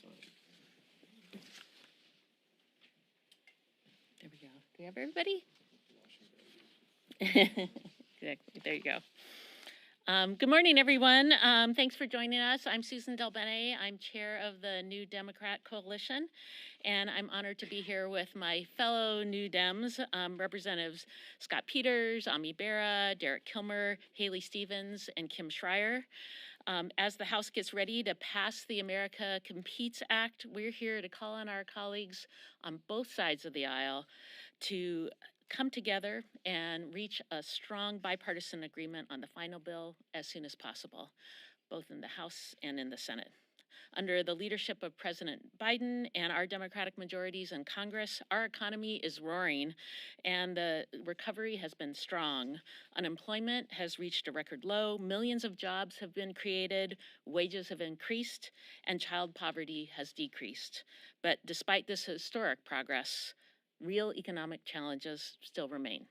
There we go. Do we have everybody? Exactly. There you go. Good morning, everyone. Thanks for joining us. I'm Suzan DelBene. I'm chair of the New Democrat Coalition, and I'm honored to be here with my fellow New Dems, Representatives Scott Peters, Bera, Derek Kilmer, Haley Stevens, and Kim Schrier. As the House gets ready to pass the America Competes Act, we're here to call on our colleagues on both sides of the aisle to come together and reach a strong bipartisan agreement on the final bill as soon as possible, both in the House and in the Senate. Under the leadership of President Biden and our Democratic majorities in Congress, our economy is roaring and the recovery has been strong. Unemployment has reached a record low, millions of jobs have been created, wages have increased, and child poverty has decreased. But despite this historic progress, real economic challenges still remain.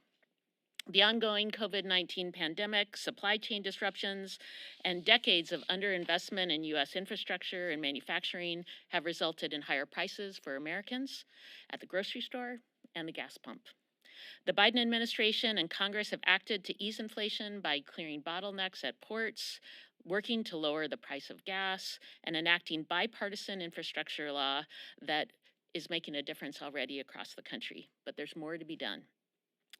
The ongoing COVID-19 pandemic, supply chain disruptions, and decades of underinvestment in U.S. infrastructure and manufacturing have resulted in higher prices for Americans at the grocery store and the gas pump. The Biden administration and Congress have acted to ease inflation by clearing bottlenecks at ports, working to lower the price of gas, and enacting bipartisan infrastructure law that is making a difference already across the country, but there's more to be done.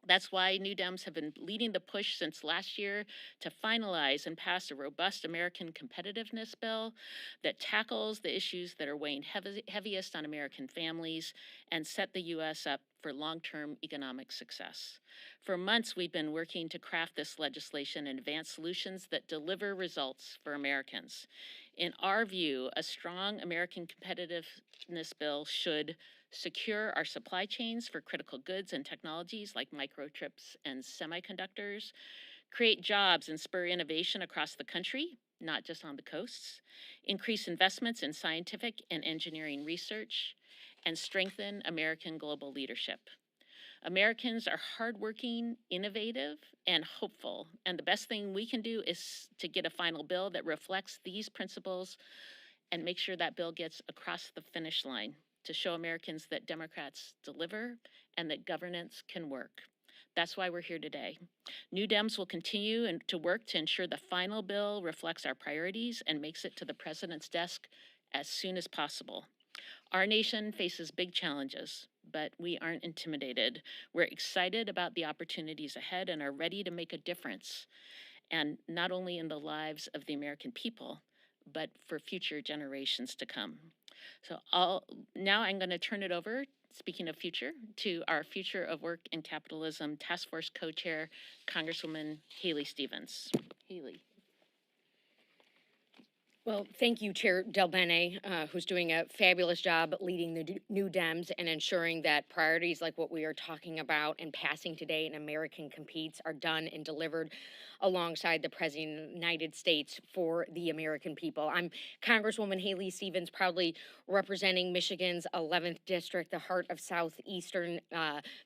That's why New Dems have been leading the push since last year to finalize and pass a robust American competitiveness bill that tackles the issues that are weighing heaviest on American families and set the U.S. up for long-term economic success. For months, we've been working to craft this legislation and advance solutions that deliver results for Americans. In our view, a strong American competitiveness bill should secure our supply chains for critical goods and technologies like microchips and semiconductors, create jobs and spur innovation across the country, not just on the coasts, increase investments in scientific and engineering research, and strengthen American global leadership. Americans are hardworking, innovative, and hopeful, and the best thing we can do is to get a final bill that reflects these principles and make sure that bill gets across the finish line to show Americans that Democrats deliver and that governance can work. That's why we're here today. New Dems will continue to work to ensure the final bill reflects our priorities and makes it to the president's desk as soon as possible. Our nation faces big challenges, but we aren't intimidated. We're excited about the opportunities ahead and are ready to make a difference, and not only in the lives of the American people, but for future generations to come. So now I'm going to turn it over, speaking of future, to our Future of Work and Capitalism Task Force co-chair, Congresswoman Haley Stevens. Haley. Well, thank you, Chair DelBene, who's doing a fabulous job leading the New Dems and ensuring that priorities like what we are talking about and passing today in American Competes are done and delivered alongside the President of the United States for the American people. I'm Congresswoman Haley Stevens, proudly representing Michigan's 11th District, the heart of southeastern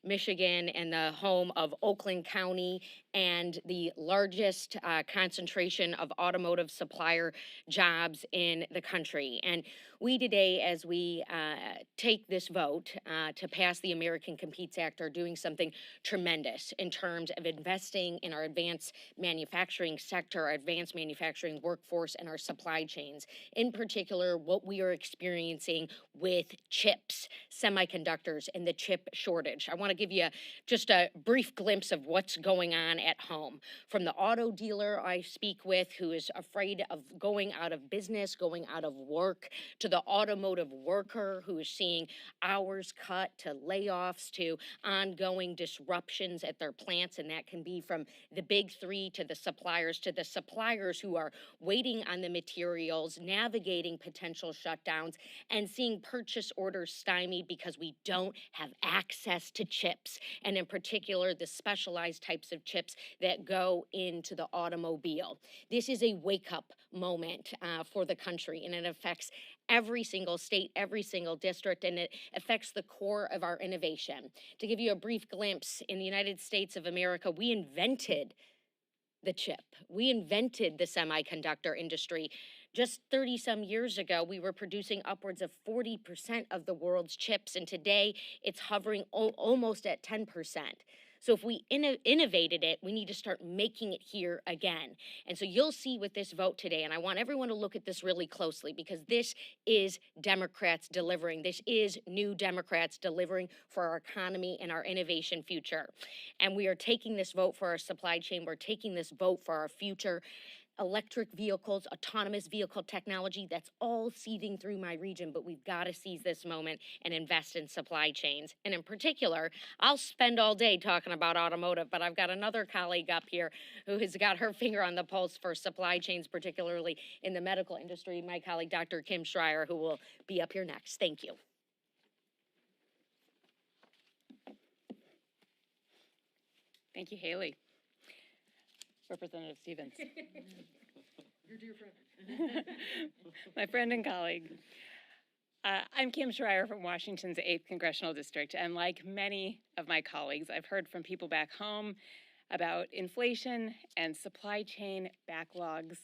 Michigan and the home of Oakland County and the largest concentration of automotive supplier jobs in the country. And we today, as we take this vote to pass the American Competes Act, are doing something tremendous in terms of investing in our advanced manufacturing sector, our advanced manufacturing workforce, and our supply chains. In particular, what we are experiencing with chips, semiconductors, and the chip shortage. I want to give you just a brief glimpse of what's going on at home. From the auto dealer I speak with who is afraid of going out of business, going out of work, to the automotive worker who is seeing hours cut, to layoffs, to ongoing disruptions at their plants, and that can be from the big three to the suppliers who are waiting on the materials, navigating potential shutdowns, and seeing purchase orders stymied because we don't have access to chips, and in particular, the specialized types of chips that go into the automobile. This is a wake-up moment for the country, and it affects every single state, every single district, and it affects the core of our innovation. To give you a brief glimpse, in the United States of America, we invented the chip. We invented the semiconductor industry Just 30 some years ago, we were producing upwards of 40% of the world's chips, and today it's hovering almost at 10%. So if we innovated it, we need to start making it here again. And so you'll see with this vote today, and I want everyone to look at this really closely, because this is Democrats delivering. This is new Democrats delivering for our economy and our innovation future. And we are taking this vote for our supply chain. We're taking this vote for our future. Electric vehicles, autonomous vehicle technology, that's all seething through my region, but we've got to seize this moment and invest in supply chains. And in particular, I'll spend all day talking about automotive, but I've got another colleague up here who has got her finger on the pulse for supply chains, particularly in the medical industry, my colleague, Dr. Kim Schrier, who will be up here next. Thank you. Thank you, Haley. Representative Stevens. Your dear friend. My friend and colleague. I'm Kim Schrier from Washington's 8th Congressional District, and like many of my colleagues, I've heard from people back home about inflation and supply chain backlogs.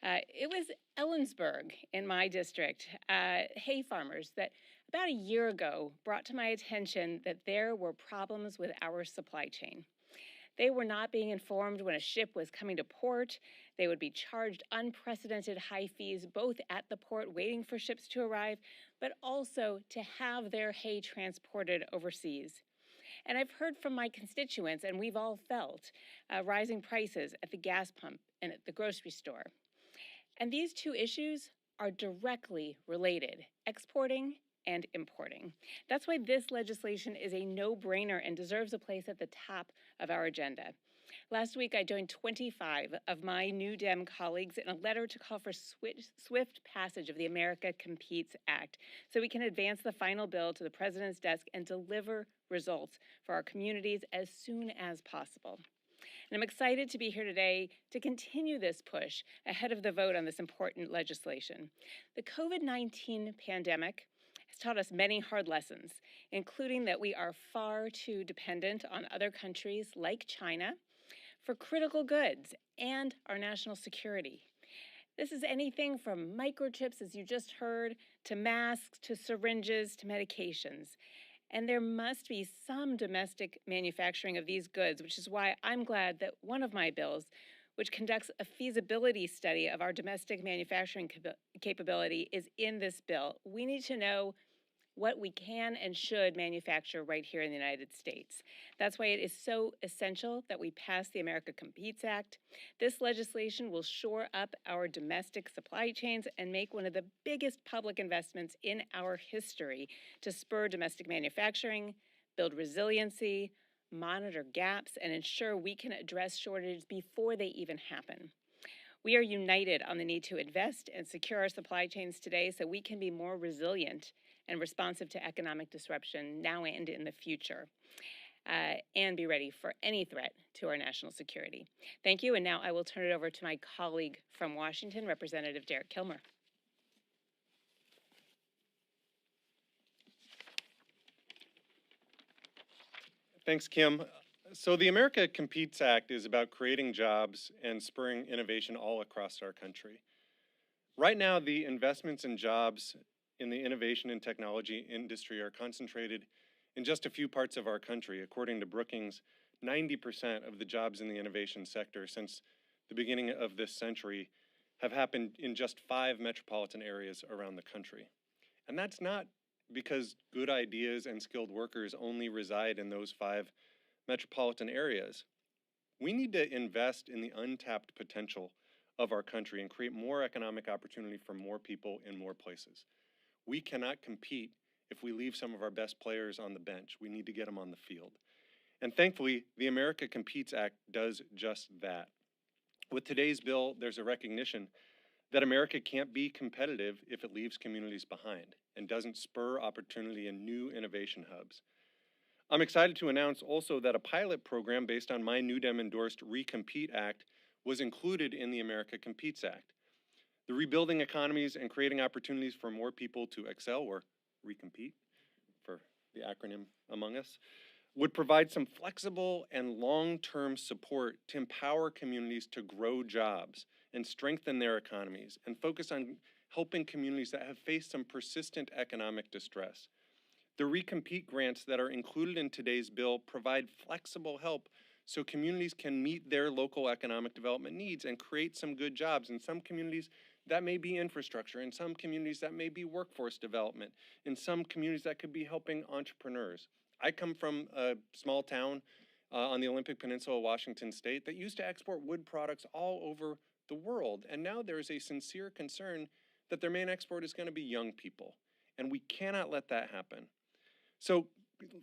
It was Ellensburg in my district, hay farmers, that about a year ago brought to my attention that there were problems with our supply chain. They were not being informed when a ship was coming to port. They would be charged unprecedented high fees, both at the port waiting for ships to arrive, but also to have their hay transported overseas. And I've heard from my constituents, and we've all felt, rising prices at the gas pump and at the grocery store. And these two issues are directly related, exporting and importing. That's why this legislation is a no-brainer and deserves a place at the top of our agenda. Last week, I joined 25 of my New Dem colleagues in a letter to call for swift passage of the America Competes Act so we can advance the final bill to the president's desk and deliver results for our communities as soon as possible. And I'm excited to be here today to continue this push ahead of the vote on this important legislation. The COVID-19 pandemic has taught us many hard lessons, including that we are far too dependent on other countries like China for critical goods and our national security. This is anything from microchips, as you just heard, to masks, to syringes, to medications. And there must be some domestic manufacturing of these goods, which is why I'm glad that one of my bills, which conducts a feasibility study of our domestic manufacturing capability, is in this bill. We need to know what we can and should manufacture right here in the United States. That's why it is so essential that we pass the America Competes Act. This legislation will shore up our domestic supply chains and make one of the biggest public investments in our history to spur domestic manufacturing, build resiliency, monitor gaps, and ensure we can address shortages before they even happen. We are united on the need to invest and secure our supply chains today so we can be more resilient and responsive to economic disruption now and in the future, and be ready for any threat to our national security. Thank you, and now I will turn it over to my colleague from Washington, Representative Derek Kilmer. Thanks, Kim. So the America Competes Act is about creating jobs and spurring innovation all across our country. Right now, the investments in jobs in the innovation and technology industry are concentrated in just a few parts of our country. According to Brookings, 90% of the jobs in the innovation sector since the beginning of this century have happened in just 5 metropolitan areas around the country. And that's not because good ideas and skilled workers only reside in those 5 metropolitan areas. We need to invest in the untapped potential of our country and create more economic opportunity for more people in more places. We cannot compete if we leave some of our best players on the bench. We need to get them on the field. And thankfully, the America Competes Act does just that. With today's bill, there's a recognition that America can't be competitive if it leaves communities behind and doesn't spur opportunity in new innovation hubs. I'm excited to announce also that a pilot program based on my New Dem endorsed Recompete Act was included in the America Competes Act. The Rebuilding Economies and Creating Opportunities for More People to Excel, or Recompete for the acronym among us, would provide some flexible and long-term support to empower communities to grow jobs and strengthen their economies and focus on helping communities that have faced some persistent economic distress. The recompete grants that are included in today's bill provide flexible help so communities can meet their local economic development needs and create some good jobs. In some communities, that may be infrastructure. In some communities, that may be workforce development. In some communities, that could be helping entrepreneurs. I come from a small town on the Olympic Peninsula, Washington State, that used to export wood products all over the world. And now there's a sincere concern that their main export is going to be young people. And we cannot let that happen. So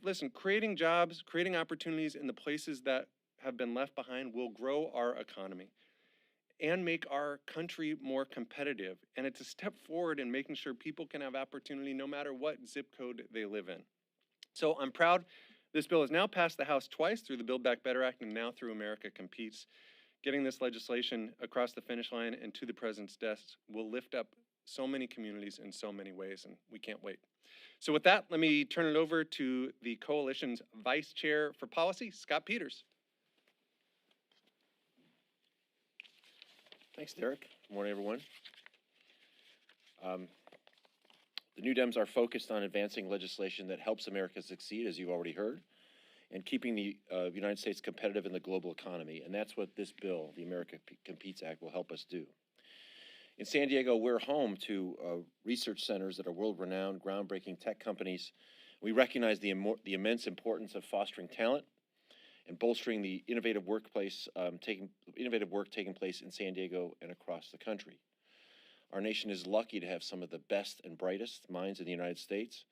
listen, creating jobs, creating opportunities in the places that have been left behind will grow our economy and make our country more competitive. And it's a step forward in making sure people can have opportunity no matter what zip code they live in. So I'm proud this bill has now passed the House twice through the Build Back Better Act and now through America Competes. Getting this legislation across the finish line and to the president's desk will lift up so many communities in so many ways, and we can't wait. So with that, let me turn it over to the coalition's Vice Chair for Policy, Scott Peters. Thanks, Derek. Good morning, everyone. The New Dems are focused on advancing legislation that helps America succeed, as you've already heard, and keeping the United States competitive in the global economy. And that's what this bill, the America Competes Act, will help us do. In San Diego, we're home to research centers that are world-renowned, groundbreaking tech companies. We recognize the immense importance of fostering talent and bolstering the innovative work taking place in San Diego and across the country. Our nation is lucky to have some of the best and brightest minds in the United States,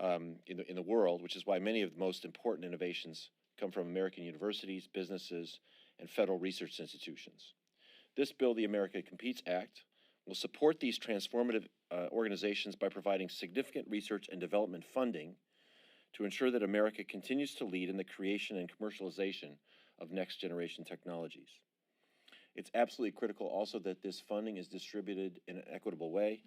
in the world, which is why many of the most important innovations come from American universities, businesses, and federal research institutions. This bill, the America Competes Act, will support these transformative organizations by providing significant research and development funding to ensure that America continues to lead in the creation and commercialization of next-generation technologies. It's absolutely critical also that this funding is distributed in an equitable way.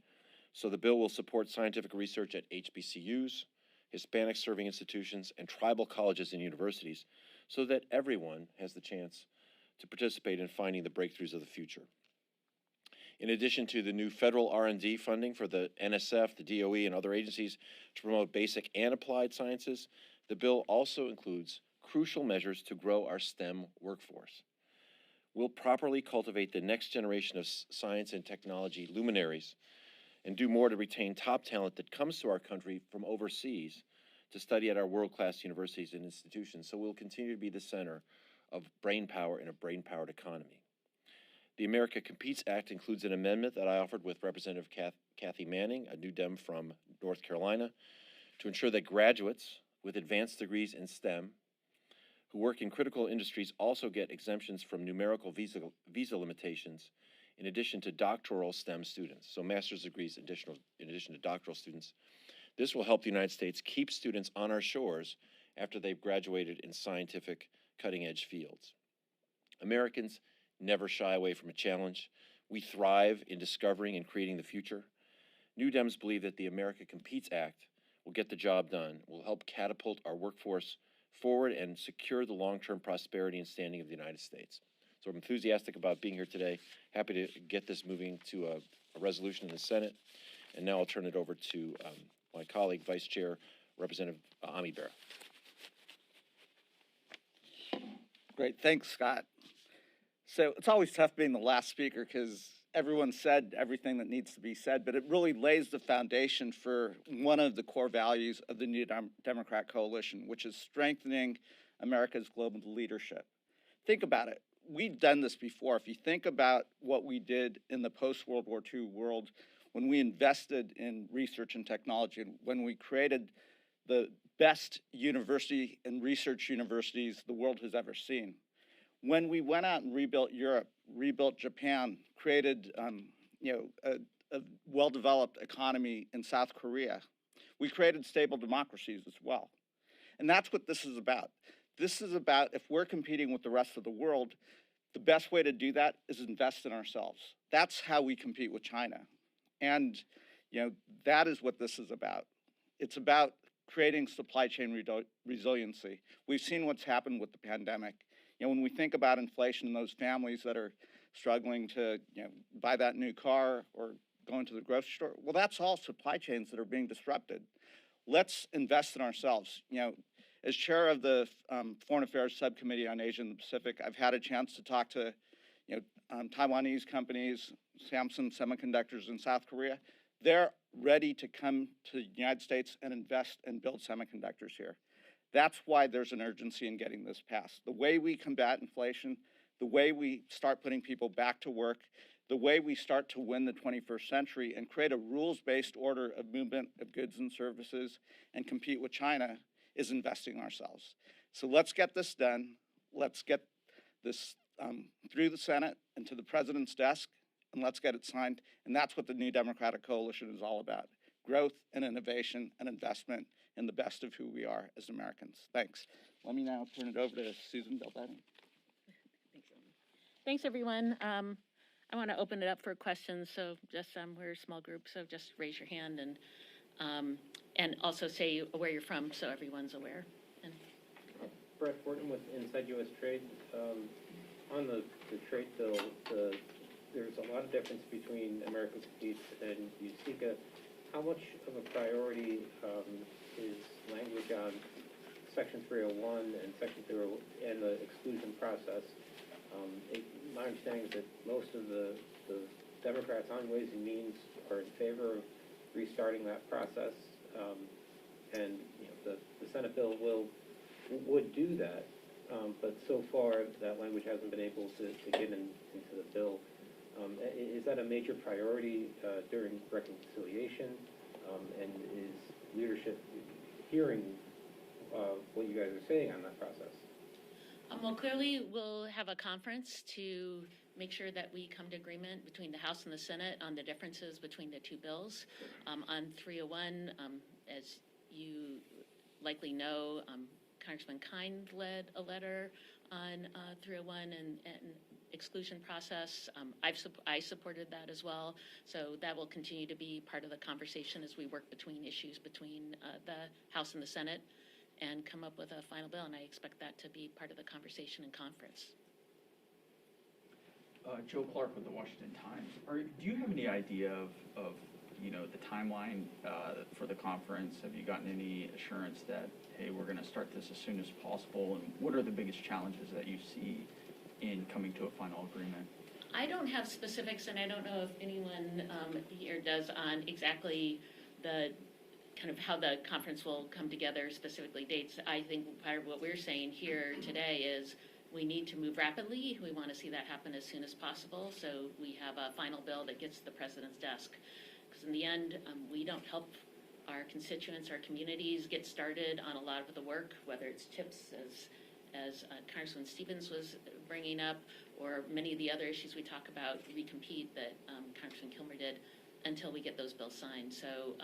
So the bill will support scientific research at HBCUs, Hispanic-serving institutions, and tribal colleges and universities so that everyone has the chance to participate in finding the breakthroughs of the future. In addition to the new federal R&D funding for the NSF, the DOE, and other agencies to promote basic and applied sciences, the bill also includes crucial measures to grow our STEM workforce. We'll properly cultivate the next generation of science and technology luminaries and do more to retain top talent that comes to our country from overseas to study at our world-class universities and institutions. So we'll continue to be the center of brain power in a brain-powered economy. The America Competes Act includes an amendment that I offered with Representative Kathy Manning, a New Dem from North Carolina, to ensure that graduates with advanced degrees in STEM who work in critical industries also get exemptions from numerical visa limitations in addition to doctoral STEM students, so master's degrees in addition to doctoral students. This will help the United States keep students on our shores after they've graduated in scientific cutting-edge fields. Americans never shy away from a challenge. We thrive in discovering and creating the future. New Dems believe that the America Competes Act will get the job done, will help catapult our workforce forward and secure the long-term prosperity and standing of the United States. So I'm enthusiastic about being here today. Happy to get this moving to a resolution in the Senate. And now I'll turn it over to my colleague, Vice Chair, Representative Bera. Great, thanks, Scott. So it's always tough being the last speaker because everyone said everything that needs to be said, but it really lays the foundation for one of the core values of the New Democrat Coalition, which is strengthening America's global leadership. Think about it. We've done this before. If you think about what we did in the post-World War II world, when we invested in research and technology, when we created the best university and research universities the world has ever seen. When we went out and rebuilt Europe, rebuilt Japan, created a well-developed economy in South Korea, we created stable democracies as well. And that's what this is about. This is about, if we're competing with the rest of the world, the best way to do that is invest in ourselves. That's how we compete with China. And that is what this is about. It's about creating supply chain resiliency. We've seen what's happened with the pandemic. When we think about inflation and those families that are struggling to buy that new car or go into the grocery store. Well, that's all supply chains that are being disrupted. Let's invest in ourselves. As chair of the Foreign Affairs Subcommittee on Asia and the Pacific, I've had a chance to talk to Taiwanese companies, Samsung Semiconductors in South Korea. They're ready to come to the United States and invest and build semiconductors here. That's why there's an urgency in getting this passed. The way we combat inflation, the way we start putting people back to work, the way we start to win the 21st century and create a rules-based order of movement of goods and services and compete with China is investing in ourselves. So let's get this done. Let's get this through the Senate and to the president's desk, and let's get it signed. And that's what the New Democratic Coalition is all about: growth and innovation and investment in the best of who we are as Americans. Thanks. Let me now turn it over to Suzan DelBene. Thanks, everyone. I want to open it up for questions. So just we're a small group, so just raise your hand and also say where you're from, so everyone's aware. And Brett Fortin with Inside U.S. Trade. On the trade bill, there's a lot of difference between American Competes and USICA. How much of a priority is language on Section 301 and Section 301 and the exclusion process? My understanding is that most of the Democrats on Ways and Means are in favor of restarting that process, and the Senate bill would do that. But so far, that language hasn't been able to get into the bill. Is that a major priority during reconciliation? And is leadership hearing what you guys are saying on that process? Well, clearly, we'll have a conference to make sure that we come to agreement between the House and the Senate on the differences between the two bills. On 301, as you likely know, Congressman Kind led a letter on 301 and exclusion process. I supported that as well. So that will continue to be part of the conversation as we work between issues between the House and the Senate and come up with a final bill. And I expect that to be part of the conversation in conference. Joe Clark with the Washington Times. Do you have any idea of the timeline for the conference? Have you gotten any assurance that, hey, we're going to start this as soon as possible? And what are the biggest challenges that you see in coming to a final agreement? I don't have specifics, and I don't know if anyone here does on exactly the kind of how the conference will come together, specifically dates. I think part of what we're saying here today is we need to move rapidly. We want to see that happen as soon as possible, so we have a final bill that gets to the president's desk. Because in the end, we don't help our constituents, our communities get started on a lot of the work, whether it's CHIPS, as Congressman Stevens was bringing up, or many of the other issues we talk about, recompete, that Congressman Kilmer did, until we get those bills signed. So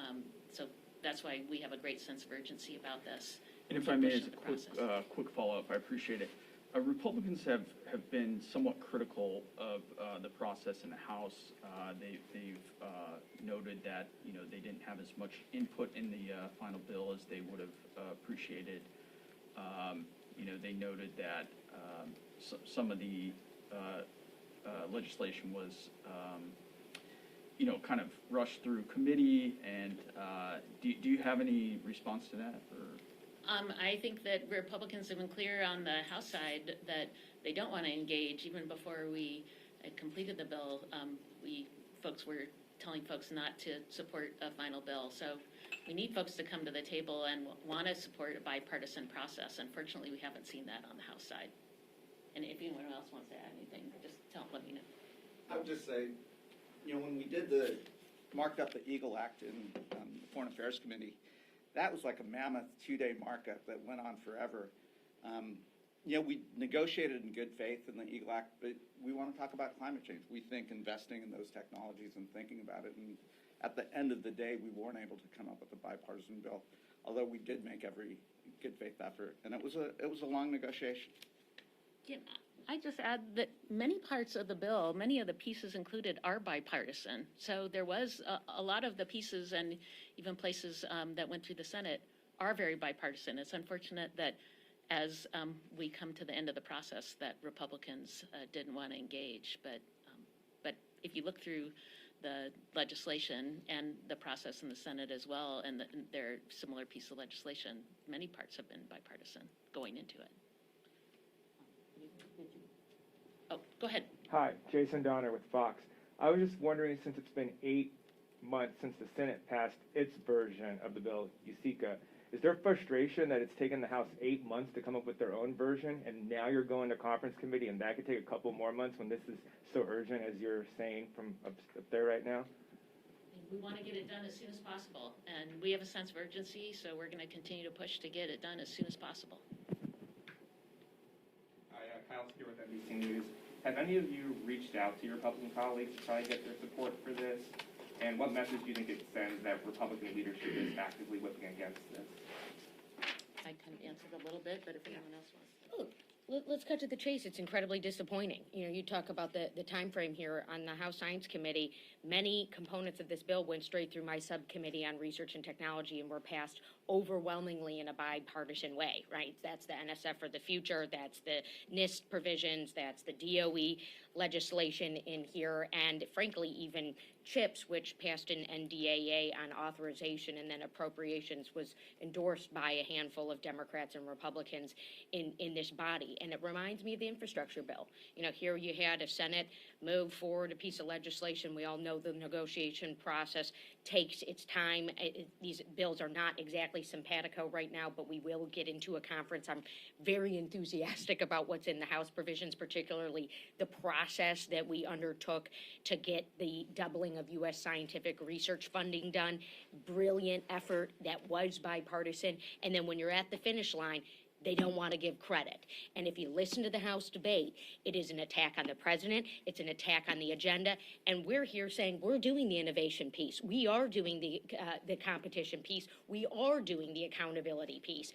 that's why we have a great sense of urgency about this. And if I may, as a quick follow-up, I appreciate it. Republicans have been somewhat critical of the process in the House. They've noted that they didn't have as much input in the final bill as they would have appreciated. They noted that some of the legislation was kind of rushed through committee. And do you have any response to that? Or? I think that Republicans have been clear on the House side that they don't want to engage. Even before we had completed the bill, folks were telling folks not to support a final bill. So we need folks to come to the table and want to support a bipartisan process. Unfortunately, we haven't seen that on the House side. And if anyone else wants to add anything, just let me know. I would just say, when we marked up the Eagle Act in the Foreign Affairs Committee, that was like a mammoth 2-day markup that went on forever. We negotiated in good faith in the Eagle Act, but we want to talk about climate change. We think investing in those technologies and thinking about it, and at the end of the day, we weren't able to come up with a bipartisan bill, although we did make every good faith effort, and it was a long negotiation. Yeah, I just add that many parts of the bill, many of the pieces included are bipartisan. So there was a lot of the pieces and even places that went through the Senate are very bipartisan. It's unfortunate that as we come to the end of the process that Republicans didn't want to engage. But if you look through the legislation and the process in the Senate as well, and their similar piece of legislation, many parts have been bipartisan going into it. Oh, go ahead. Hi, Jason Donner with Fox. I was just wondering, since it's been 8 months since the Senate passed its version of the bill, USICA, is there frustration that it's taken the House 8 months to come up with their own version, and now you're going to conference committee, and that could take a couple more months when this is so urgent, as you're saying from up there right now? We want to get it done as soon as possible, and we have a sense of urgency, so we're going to continue to push to get it done as soon as possible. Hi, Kyle here with NBC News. Have any of you reached out to your Republican colleagues to try to get their support for this? And what message do you think it sends that Republican leadership is actively whipping against this? I kind of answered a little bit, but if anyone else wants to. Let's cut to the chase. It's incredibly disappointing. You know, you talk about the time frame here on the House Science Committee. Many components of this bill went straight through my subcommittee on research and technology and were passed overwhelmingly in a bipartisan way, right? That's the NSF for the future, that's the NIST provisions, that's the DOE legislation in here, and frankly, even CHIPS, which passed an NDAA on authorization and then appropriations, was endorsed by a handful of Democrats and Republicans in this body. And it reminds me of the infrastructure bill. You know, here you had a Senate move forward a piece of legislation. We all know the negotiation process takes its time. These bills are not exactly simpatico right now, but we will get into a conference. I'm very enthusiastic about what's in the House provisions, particularly the process that we undertook to get the doubling of U.S. scientific research funding done. Brilliant effort that was bipartisan. And then when you're at the finish line, they don't want to give credit. And if you listen to the House debate, it is an attack on the president, it's an attack on the agenda, and we're here saying we're doing the innovation piece, we are doing the competition piece, we are doing the accountability piece.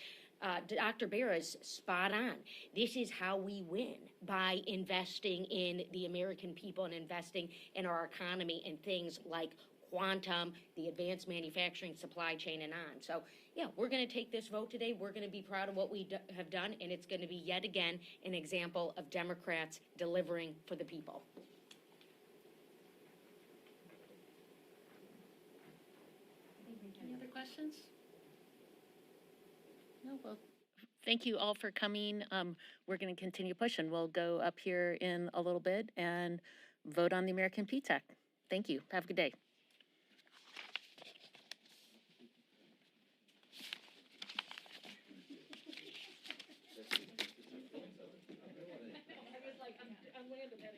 Dr. Bera's spot on. This is how we win, by investing in the American people and investing in our economy and things like quantum, the advanced manufacturing supply chain, and on. So, yeah, we're going to take this vote today. We're going to be proud of what we have done, and it's going to be yet again an example of Democrats delivering for the people. Any other questions? No, well, thank you all for coming. We're going to continue pushing. We'll go up here in a little bit and vote on the American Peace Act. Thank you. Have a good day. I'm way in the better.